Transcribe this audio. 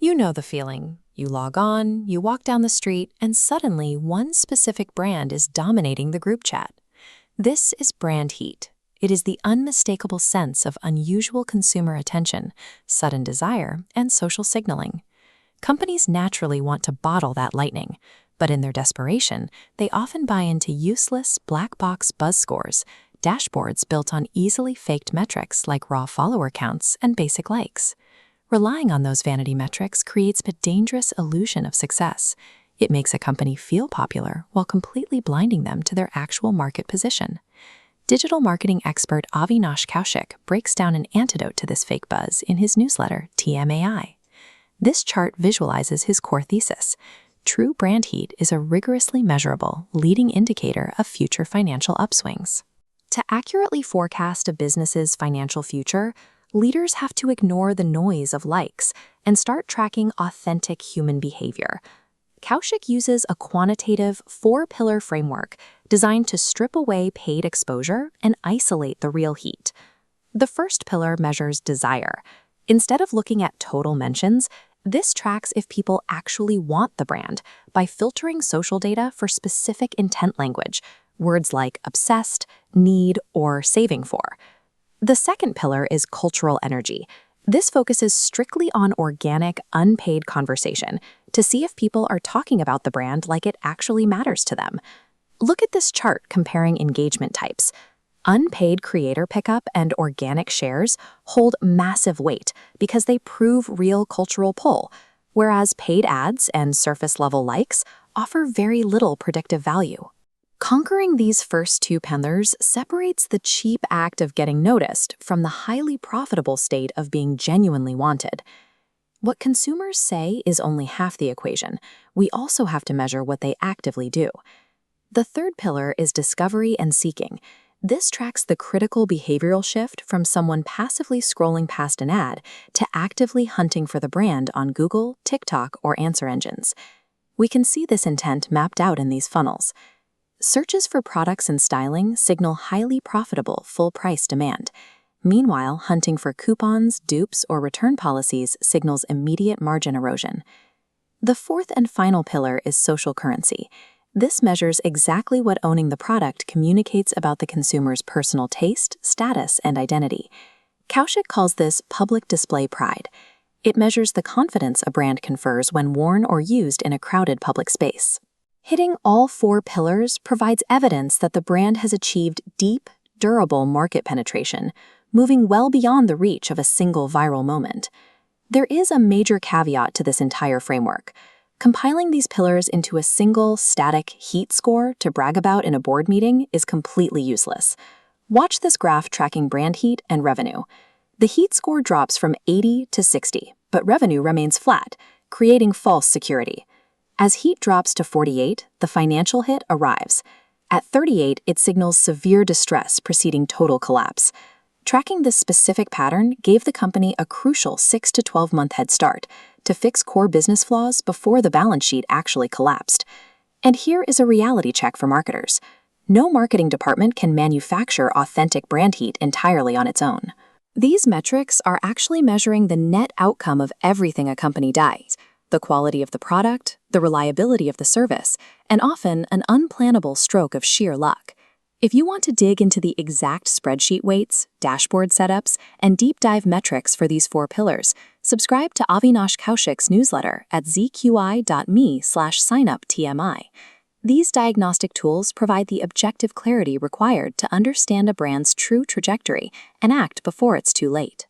You know the feeling. You log on, you walk down the street, and suddenly one specific brand is dominating the group chat. This is brand heat. It is the unmistakable sense of unusual consumer attention, sudden desire, and social signaling. Companies naturally want to bottle that lightning, but in their desperation, they often buy into useless black box buzz scores, dashboards built on easily faked metrics like raw follower counts and basic likes. Relying on those vanity metrics creates a dangerous illusion of success. It makes a company feel popular while completely blinding them to their actual market position. Digital marketing expert Avinash Kaushik breaks down an antidote to this fake buzz in his newsletter, TMAI. This chart visualizes his core thesis. True brand heat is a rigorously measurable, leading indicator of future financial upswings. To accurately forecast a business's financial future, leaders have to ignore the noise of likes and start tracking authentic human behavior. Kaushik uses a quantitative 4-pillar framework designed to strip away paid exposure and isolate the real heat. The first pillar measures desire. Instead of looking at total mentions, this tracks if people actually want the brand by filtering social data for specific intent language, words like obsessed, need, or saving for. The second pillar is cultural energy. This focuses strictly on organic, unpaid conversation to see if people are talking about the brand like it actually matters to them. Look at this chart comparing engagement types. Unpaid creator pickup and organic shares hold massive weight because they prove real cultural pull, whereas paid ads and surface-level likes offer very little predictive value. Conquering these first two pillars separates the cheap act of getting noticed from the highly profitable state of being genuinely wanted. What consumers say is only half the equation. We also have to measure what they actively do. The third pillar is discovery and seeking. This tracks the critical behavioral shift from someone passively scrolling past an ad to actively hunting for the brand on Google, TikTok, or answer engines. We can see this intent mapped out in these funnels. Searches for products and styling signal highly profitable full-price demand. Meanwhile, hunting for coupons, dupes, or return policies signals immediate margin erosion. The fourth and final pillar is social currency. This measures exactly what owning the product communicates about the consumer's personal taste, status, and identity. Kaushik calls this public display pride. It measures the confidence a brand confers when worn or used in a crowded public space. Hitting all 4 pillars provides evidence that the brand has achieved deep, durable market penetration, moving well beyond the reach of a single viral moment. There is a major caveat to this entire framework. Compiling these pillars into a single, static heat score to brag about in a board meeting is completely useless. Watch this graph tracking brand heat and revenue. The heat score drops from 80 to 60, but revenue remains flat, creating false security. As heat drops to 48, the financial hit arrives. At 38, it signals severe distress preceding total collapse. Tracking this specific pattern gave the company a crucial 6 to 12-month head start to fix core business flaws before the balance sheet actually collapsed. And here is a reality check for marketers. No marketing department can manufacture authentic brand heat entirely on its own. These metrics are actually measuring the net outcome of everything a company does: the quality of the product, the reliability of the service, and often an unplannable stroke of sheer luck. If you want to dig into the exact spreadsheet weights, dashboard setups, and deep dive metrics for these 4 pillars, subscribe to Avinash Kaushik's newsletter at zqi.me/signuptmi. These diagnostic tools provide the objective clarity required to understand a brand's true trajectory and act before it's too late.